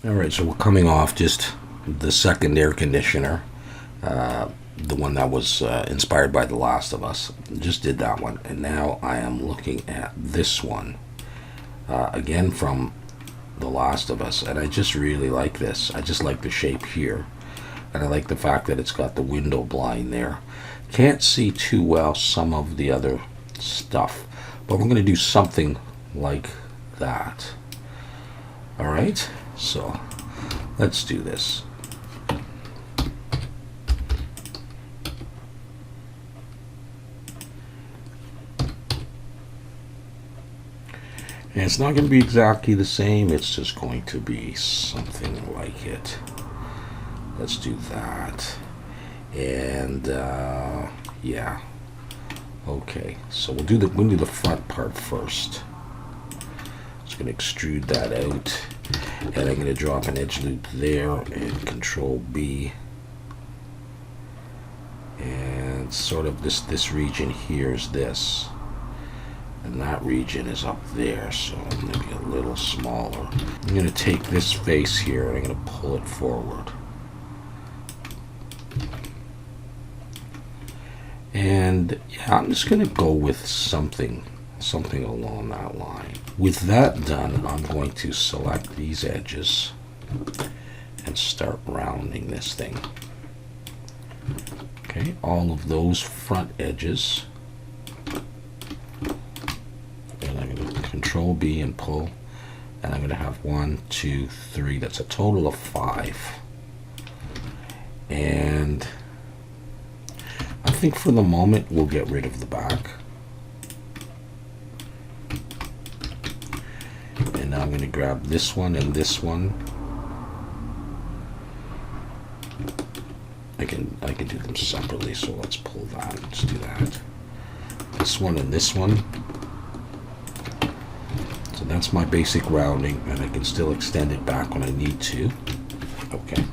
Alright, so we're coming off just the second air conditioner, the one that was inspired by The Last of Us. Just did that one, and now I am looking at this one, again from The Last of Us, and I just really like this. I just like the shape here, and I like the fact that it's got the window blind there. Can't see too well some of the other stuff, but we're going to do something like that. Alright, so let's do this. And it's not going to be exactly the same, it's just going to be something like it. Let's do that. And yeah. Okay, so we'll do the front part first. Just going to extrude that out, and I'm going to drop an edge loop there and Control B, and sort of this region here is this, and that region is up there, so maybe a little smaller. I'm going to take this face here and I'm going to pull it forward, and yeah, I'm just going to go with something along that line. With that done, I'm going to select these edges and start rounding this thing. Okay, all of those front edges, and I'm going to Control B and pull, and I'm going to have 1, 2, 3. That's a total of 5. And I think for the moment we'll get rid of the back. And now I'm going to grab this one and this one. I can do them separately, so let's pull that. Let's do that. This one and this one. So that's my basic rounding, and I can still extend it back when I need to. Okay.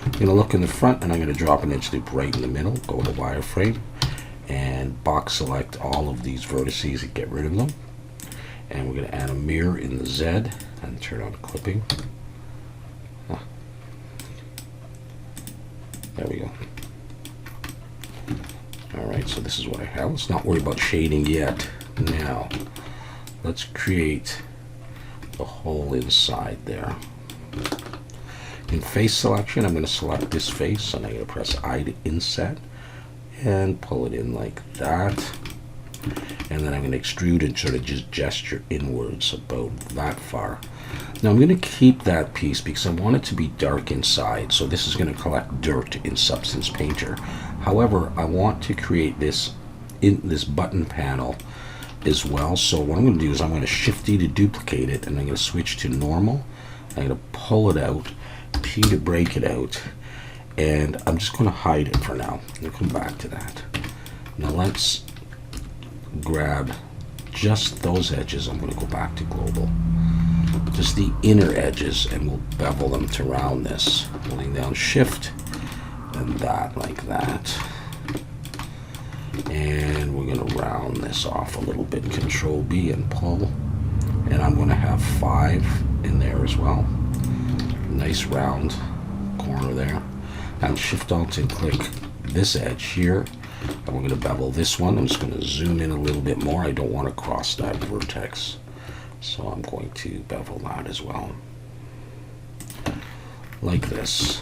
I'm going to look in the front, and I'm going to drop an edge loop right in the middle, go to wireframe, and box select all of these vertices and get rid of them. And we're going to add a mirror in the Z and turn on clipping. There we go. Alright, so this is what I have. Let's not worry about shading yet. Now, let's create the hole inside there. In face selection, I'm going to select this face, and I'm going to press I to inset and pull it in like that. And then I'm going to extrude and sort of just gesture inwards about that far. Now I'm going to keep that piece because I want it to be dark inside, so this is going to collect dirt in Substance Painter. However, I want to create this in this button panel as well, so what I'm going to do is I'm going to Shift D to duplicate it, and I'm going to switch to normal. I'm going to pull it out, P to break it out, and I'm just going to hide it for now. We'll come back to that. Now let's grab just those edges. I'm going to go back to global, just the inner edges, and we'll bevel them to round this, holding down Shift and that like that, and we're going to round this off a little bit. Control B and pull, and I'm going to have 5 in there as well. Nice round corner there, and Shift Alt and click this edge here. And we're going to bevel this one. I'm just going to zoom in a little bit more. I don't want to cross that vertex, so I'm going to bevel that as well, like this.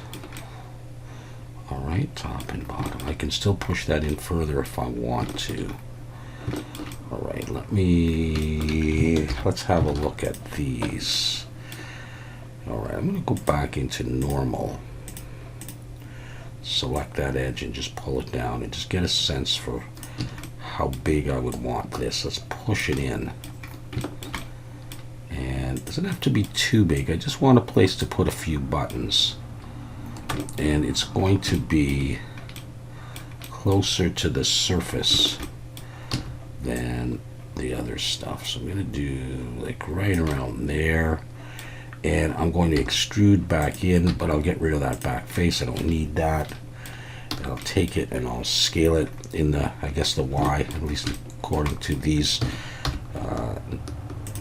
Alright, top and bottom. I can still push that in further if I want to. Alright, let's have a look at these. Alright, I'm going to go back into normal. Select that edge and just pull it down and just get a sense for how big I would want this. Let's push it in. And it doesn't have to be too big. I just want a place to put a few buttons. And it's going to be closer to the surface than the other stuff. So I'm going to do like right around there. And I'm going to extrude back in, but I'll get rid of that back face. I don't need that. And I'll take it and I'll scale it in the, I guess the Y, at least according to these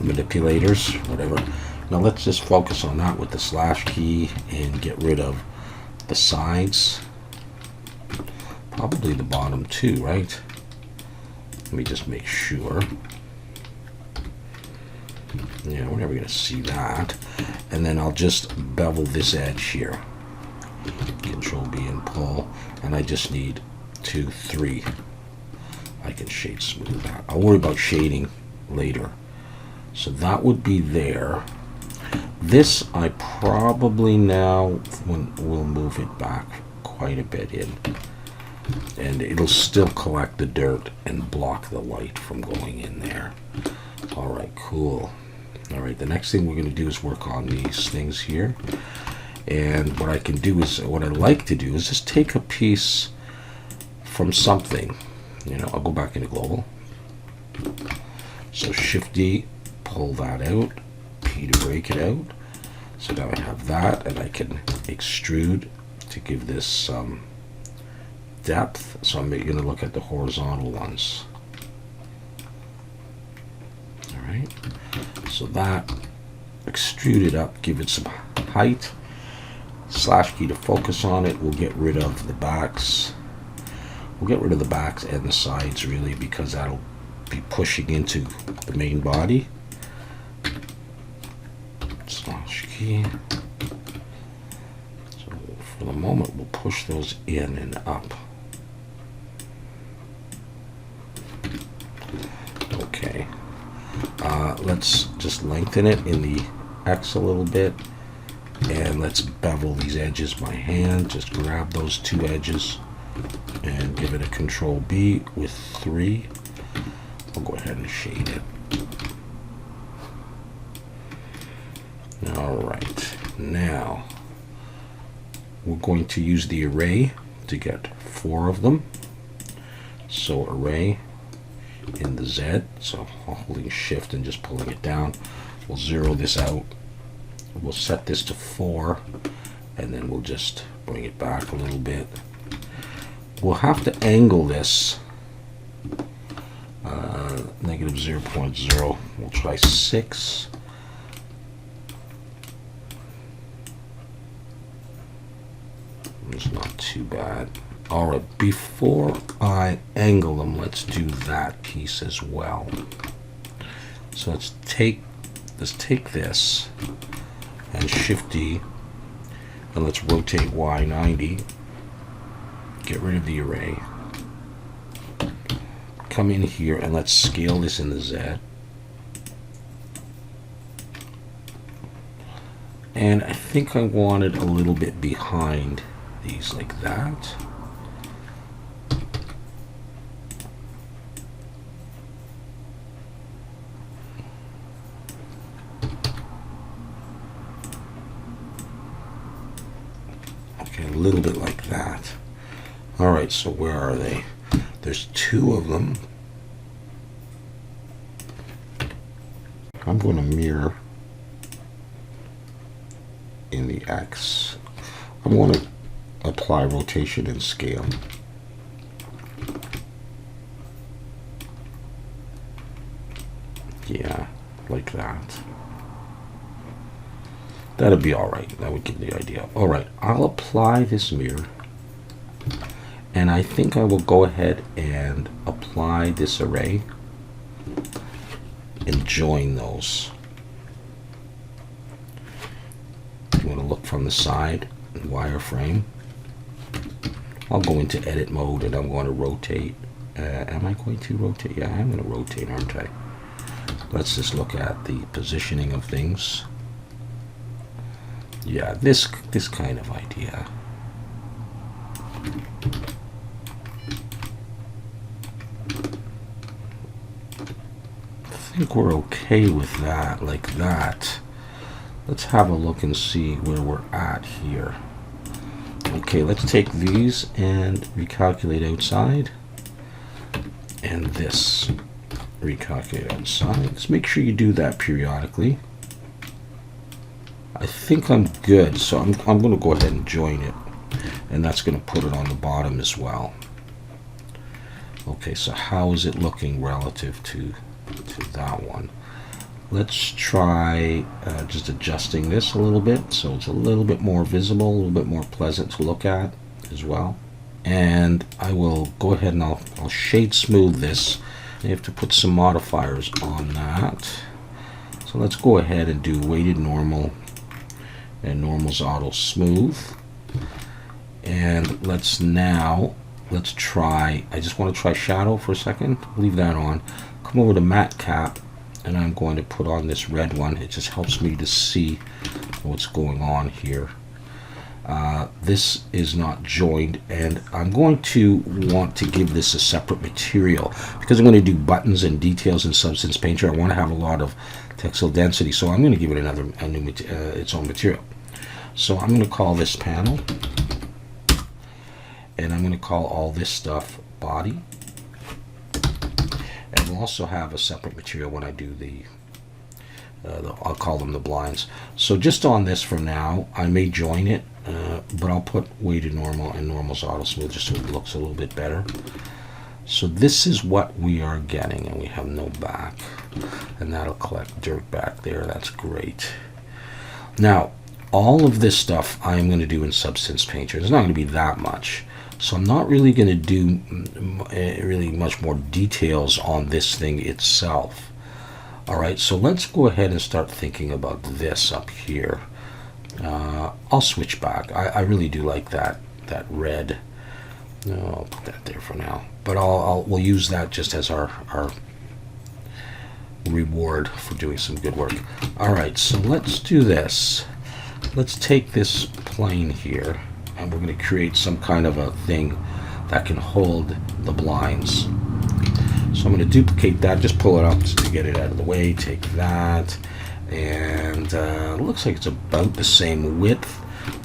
manipulators, whatever. Now let's just focus on that with the slash key and get rid of the sides. Probably the bottom too, right? Let me just make sure. Yeah, we're never going to see that. And then I'll just bevel this edge here. Control B and pull. And I just need 2, 3. I can shade smooth that. I'll worry about shading later. So that would be there. This I probably now will move it back quite a bit in. And it'll still collect the dirt and block the light from going in there. All right, cool. All right, the next thing we're going to do is work on these things here. And what I can do is, what I like to do is just take a piece from something. You know, I'll go back into global. So Shift D, pull that out. P to break it out. So now I have that, and I can extrude to give this some depth. So I'm going to look at the horizontal ones. All right. So that, extrude it up, give it some height. Slash key to focus on it. We'll get rid of the backs. We'll get rid of the backs and the sides really, because that'll be pushing into the main body. Slash key. So for the moment we'll push those in and up. Okay. Let's just lengthen it in the X a little bit. And let's bevel these edges by hand. Just grab those 2 edges and give it a Control B with 3. I'll go ahead and shade it. All right, now we're going to use the array to get 4 of them. So array in the Z, so holding Shift and just pulling it down. We'll zero this out. We'll set this to 4, and then we'll just bring it back a little bit. We'll have to angle this negative 0.0. We'll try 6. It's not too bad. All right, before I angle them, let's do that piece as well. So let's take this and Shift D, and let's rotate Y 90. Get rid of the array. Come in here and let's scale this in the Z. And I think I want it a little bit behind these, like that. Okay, a little bit like that. All right, so where are they? There's 2 of them. I'm going to mirror in the X. I'm going to apply rotation and scale. Yeah, like that. That'll be all right. That would give the idea. All right, I'll apply this mirror. And I think I will go ahead and apply this array and join those. You want to look from the side and wireframe. I'll go into edit mode and I'm going to rotate. Am I going to rotate? Yeah, I'm going to rotate, aren't I? Let's just look at the positioning of things. Yeah, this kind of idea. I think we're okay with that, like that. Let's have a look and see where we're at here. Okay, let's take these and recalculate outside. And this, recalculate outside. Let's make sure you do that periodically. I think I'm good, so I'm going to go ahead and join it. And that's going to put it on the bottom as well. Okay, so how is it looking relative to that one? Let's try just adjusting this a little bit so it's a little bit more visible, a little bit more pleasant to look at as well. And I will go ahead and I'll shade smooth this. You have to put some modifiers on that. So let's go ahead and do weighted normal and normal's auto smooth. And let's try, I just want to try shadow for a second. Leave that on. Come over to matte cap, and I'm going to put on this red one. It just helps me to see what's going on here. This is not joined, and I'm going to want to give this a separate material because I'm going to do buttons and details in Substance Painter. I want to have a lot of textile density, so I'm going to give it its own material. So I'm going to call this panel, and I'm going to call all this stuff body, and we'll also have a separate material when I do I'll call them the blinds. So just on this for now, I may join it, but I'll put weighted normal and normal's auto smooth just so it looks a little bit better. So this is what we are getting, and we have no back, and that'll collect dirt back there. That's great. Now, all of this stuff I'm going to do in Substance Painter. There's not going to be that much, so I'm not really going to do really much more details on this thing itself. All right, so let's go ahead and start thinking about this up here. I'll switch back. I really do like that red. No, I'll put that there for now. But we'll use that just as our reward for doing some good work. All right, so let's do this. Let's take this plane here, and we're going to create some kind of a thing that can hold the blinds. So I'm going to duplicate that, just pull it up just to get it out of the way. Take that, and it looks like it's about the same width.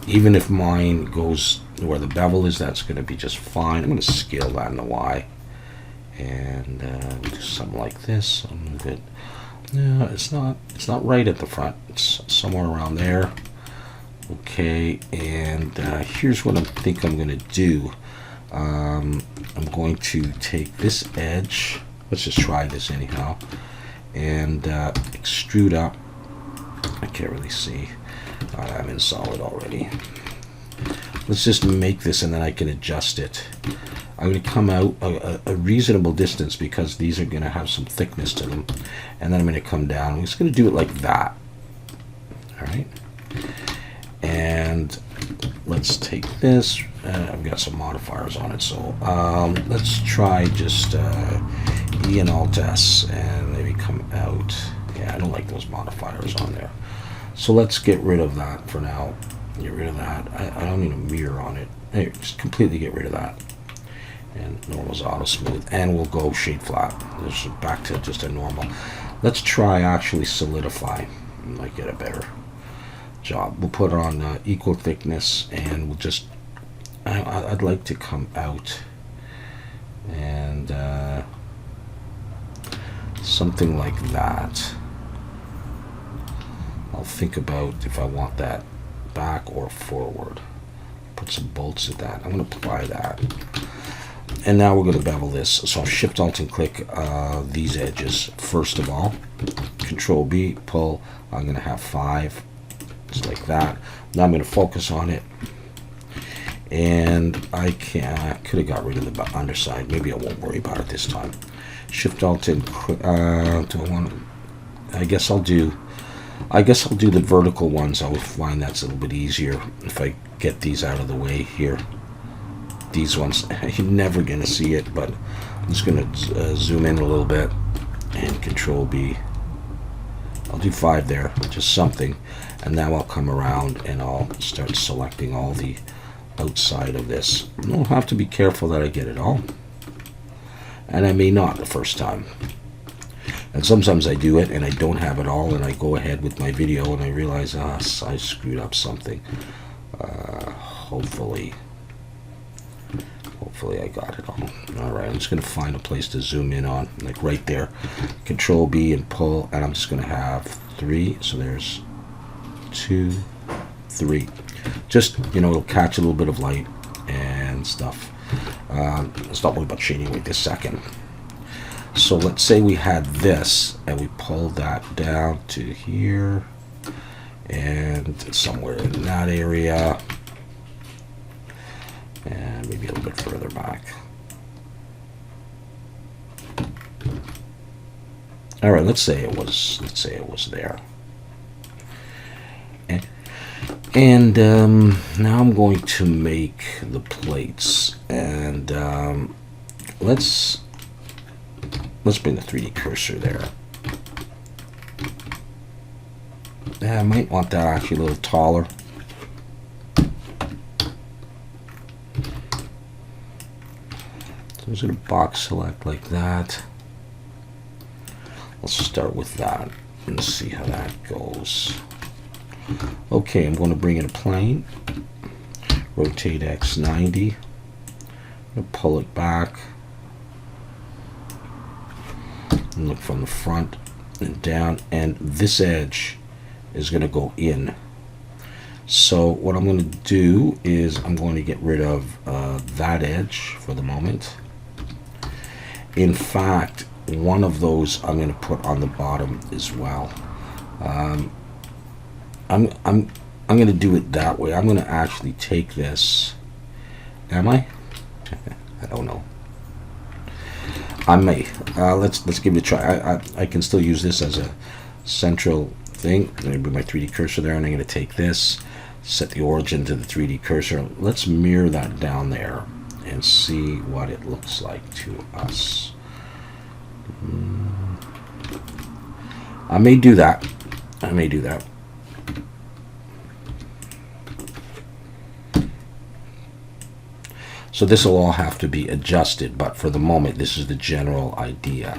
Even if mine goes where the bevel is, that's going to be just fine. I'm going to scale that in the Y, and do something like this. I'll move it. No, it's not right at the front. It's somewhere around there. Okay, and here's what I think I'm going to do. I'm going to take this edge, let's just try this anyhow, and extrude up. I can't really see. I'm in solid already. Let's just make this, and then I can adjust it. I'm going to come out a reasonable distance because these are going to have some thickness to them, and then I'm going to come down. I'm just going to do it like that. All right. And let's take this. I've got some modifiers on it, so let's try just E and Alt S, and maybe come out. Yeah, I don't like those modifiers on there. So let's get rid of that for now. Get rid of that. I don't need a mirror on it. Hey, just completely get rid of that. And normal's auto smooth, and we'll go shade flat. This is back to just a normal. Let's try actually solidify. Might get a better job. We'll put it on equal thickness, and we'll just I'd like to come out and something like that. I'll think about if I want that back or forward. Put some bolts at that. I'm going to apply that, and now we're going to bevel this. So I'll Shift Alt and click these edges first of all. Control B, pull. I'm going to have 5. Just like that. Now I'm going to focus on it, and I could have got rid of the underside. Maybe I won't worry about it this time. Shift Alt and I guess I'll do the vertical ones. I would find that's a little bit easier if I get these out of the way here. These ones you're never going to see it, but I'm just going to zoom in a little bit and Control B. I'll do 5 there, just something, and now I'll come around and I'll start selecting all the outside of this. I'll have to be careful that I get it all, and I may not the first time, and sometimes I do it and I don't have it all, and I go ahead with my video and I realize I screwed up something. Hopefully I got it all. Alright, I'm just going to find a place to zoom in on, like right there. Control B and pull, and I'm just going to have 3. So there's 2, 3. Just, it'll catch a little bit of light and stuff. Let's not worry about shading right this second. So let's say we had this and we pull that down to here and somewhere in that area and maybe a little bit further back. All right, let's say it was there. And now I'm going to make the plates, and let's bring the 3D cursor there. Yeah, I might want that actually a little taller. So I'm just going to box select like that. Let's start with that and see how that goes. Okay, I'm going to bring in a plane, rotate X 90, I'm going to pull it back, and look from the front and down, and this edge is going to go in. So what I'm going to do is I'm going to get rid of that edge for the moment. In fact, one of those I'm going to put on the bottom as well. I'm going to do it that way. I'm going to actually take this. Am I? I don't know. I may. Let's give it a try. I can still use this as a central thing. I'm going to bring my 3D cursor there, and I'm going to take this, set the origin to the 3D cursor. Let's mirror that down there and see what it looks like to us. I may do that. I may do that. So this will all have to be adjusted, but for the moment, this is the general idea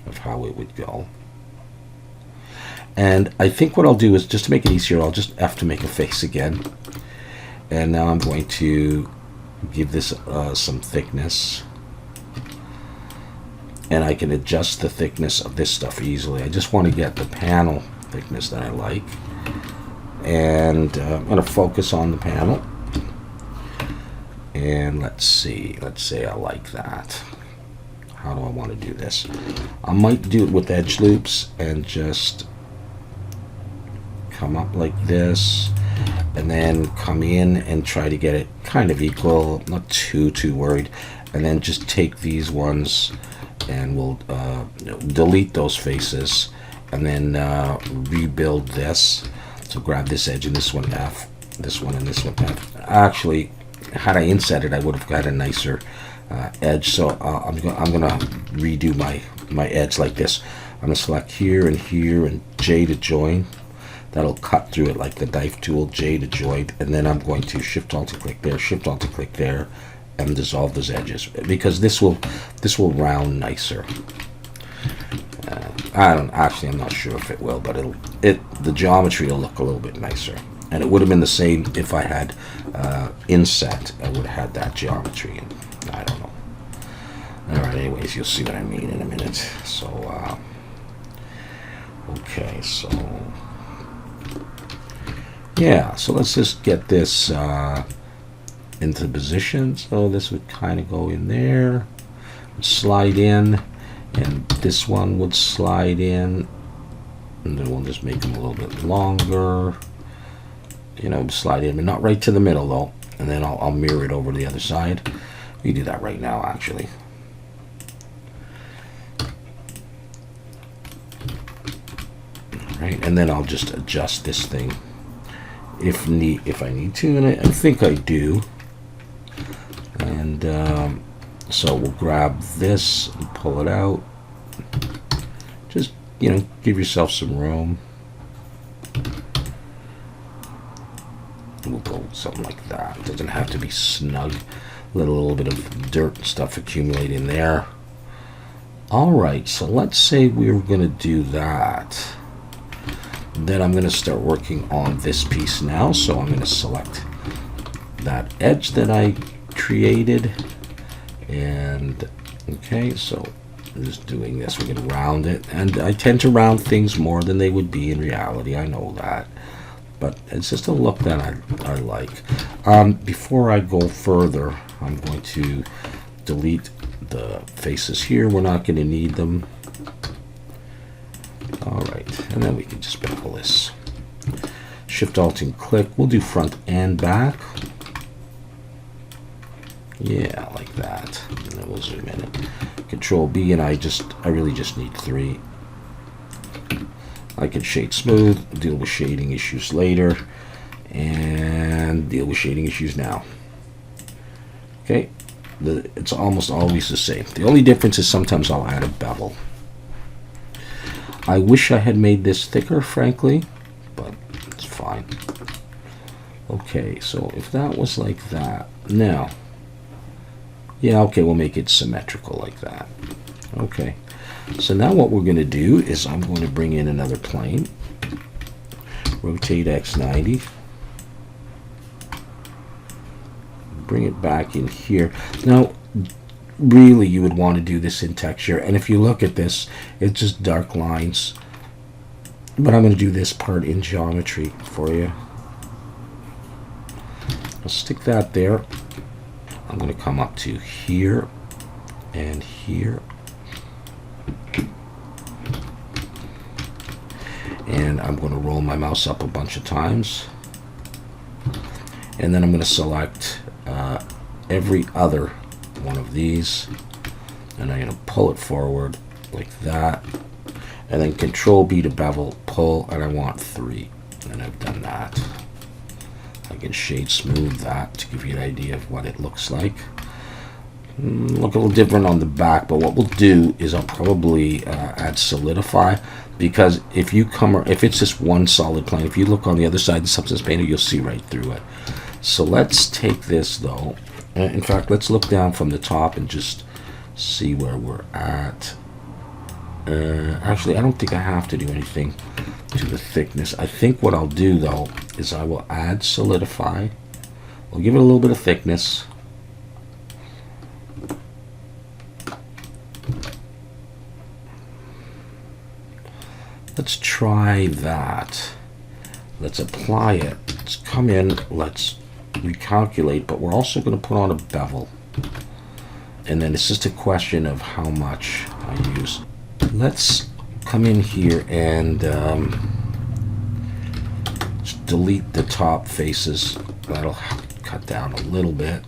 of how it would go. And I think what I'll do is, just to make it easier, I'll just have to make a face again. And now I'm going to give this some thickness. And I can adjust the thickness of this stuff easily. I just want to get the panel thickness that I like. And I'm going to focus on the panel. And let's see, let's say I like that. How do I want to do this? I might do it with edge loops and just come up like this and then come in and try to get it kind of equal, not too worried, and then just take these ones and we'll delete those faces and then rebuild this. So grab this edge and this one F, this one and this one F. Actually, had I inset it, I would have got a nicer edge. So I'm gonna redo my edge like this. I'm gonna select here and J to join. That'll cut through it like the knife tool, J to join, and then I'm going to Shift Alt to click there, Shift Alt to click there, and dissolve those edges because this will round nicer. I'm not sure if it will, but the geometry will look a little bit nicer. And it would have been the same if I had inset. I would have had that geometry, and I don't know. All right, anyways, you'll see what I mean in a minute. So, okay, so yeah, so let's just get this into position. So this would kind of go in there, slide in, and this one would slide in, and then we'll just make them a little bit longer. You know, slide in, but not right to the middle though. And then I'll mirror it over to the other side. We do that right now, actually. All right, and then I'll just adjust this thing if I need to, and I think I do. And so we'll grab this and pull it out. Just, you know, give yourself some room. We'll go something like that. It doesn't have to be snug. Let a little bit of dirt and stuff accumulate in there. Alright, so let's say we were going to do that. Then I'm going to start working on this piece now. So I'm going to select that edge that I created. And, okay, so I'm just doing this. We're going to round it. And I tend to round things more than they would be in reality. I know that. But it's just a look that I like. Before I go further, I'm going to delete the faces here, we're not going to need them. All right, and then we can just bevel this. Shift Alt and click. We'll do front and back. Yeah, like that. And then we'll zoom in. Control B, and I really just need 3. I can shade smooth, deal with shading issues later, and deal with shading issues now. Okay, it's almost always the same. The only difference is sometimes I'll add a bevel. I wish I had made this thicker, frankly, but it's fine. Okay, so if that was like that, now, yeah, okay, we'll make it symmetrical like that. Okay, so now what we're going to do is I'm going to bring in another plane, rotate X 90, bring it back in here. Now, really, you would want to do this in texture, and if you look at this, it's just dark lines. But I'm going to do this part in geometry for you. I'll stick that there. I'm going to come up to here and here. And I'm going to roll my mouse up a bunch of times. And then I'm going to select every other one of these. And I'm going to pull it forward like that. And then Control B to bevel, pull, and I want 3. And I've done that. I can shade smooth that to give you an idea of what it looks like. Look a little different on the back, but what we'll do is I'll probably add solidify, because if it's just one solid plane, if you look on the other side of the Substance Painter, you'll see right through it. So let's take this though. In fact, let's look down from the top and just see where we're at. Actually, I don't think I have to do anything to the thickness. I think what I'll do though is I will add solidify. We'll give it a little bit of thickness. Let's try that. Let's apply it. Let's come in. Let's recalculate, but we're also going to put on a bevel. And then it's just a question of how much I use. Let's come in here and just delete the top faces. That'll cut down a little bit.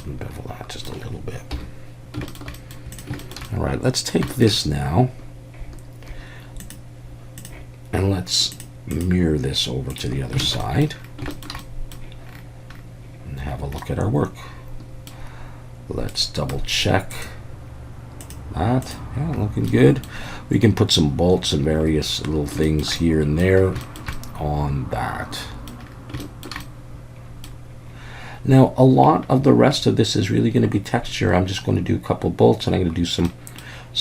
Bevel that just a little bit. All right, let's take this now and let's mirror this over to the other side and have a look at our work. Let's double check that. Yeah, looking good. We can put some bolts and various little things here and there on that. Now, a lot of the rest of this is really going to be texture. I'm just going to do a couple bolts, and I'm going to do some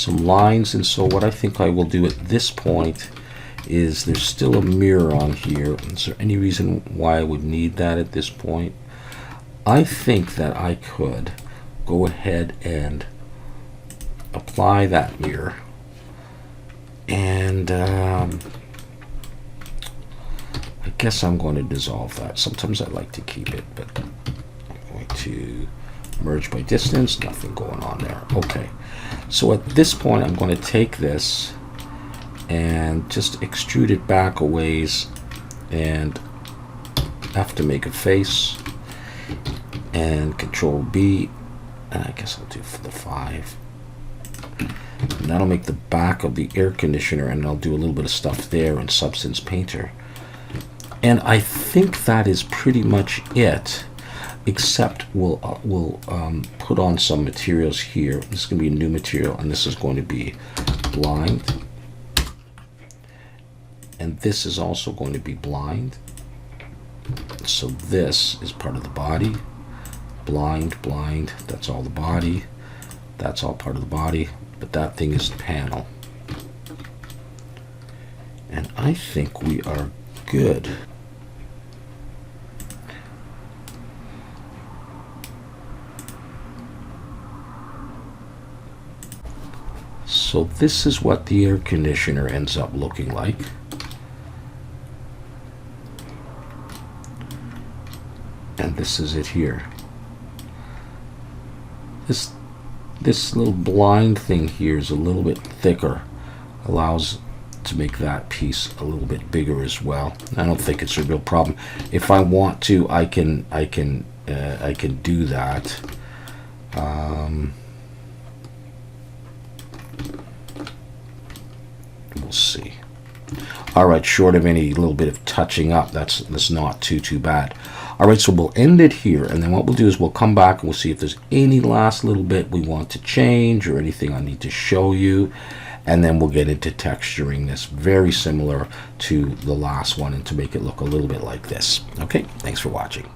lines. And so what I think I will do at this point is there's still a mirror on here. Is there any reason why I would need that at this point? I think that I could go ahead and apply that mirror. And I guess I'm going to dissolve that. Sometimes I like to keep it, but I'm going to merge by distance. Nothing going on there. Okay. So at this point, I'm going to take this and just extrude it back a ways, and have to make a face, and Control B, and I guess I'll do the 5. And that'll make the back of the air conditioner, and I'll do a little bit of stuff there in Substance Painter. And I think that is pretty much it, except we'll put on some materials here. This is going to be a new material, and this is going to be blind. And this is also going to be blind. So this is part of the body. Blind, blind, that's all the body. That's all part of the body. But that thing is the panel. And I think we are good. So this is what the air conditioner ends up looking like. And this is it here. This little blind thing here is a little bit thicker, allows to make that piece a little bit bigger as well. I don't think it's a real problem. If I want to, I can do that. We'll see. All right, short of any little bit of touching up, that's not too bad. All right, so we'll end it here, and then what we'll do is we'll come back and we'll see if there's any last little bit we want to change or anything I need to show you, and then we'll get into texturing this very similar to the last one and to make it look a little bit like this. Okay, thanks for watching.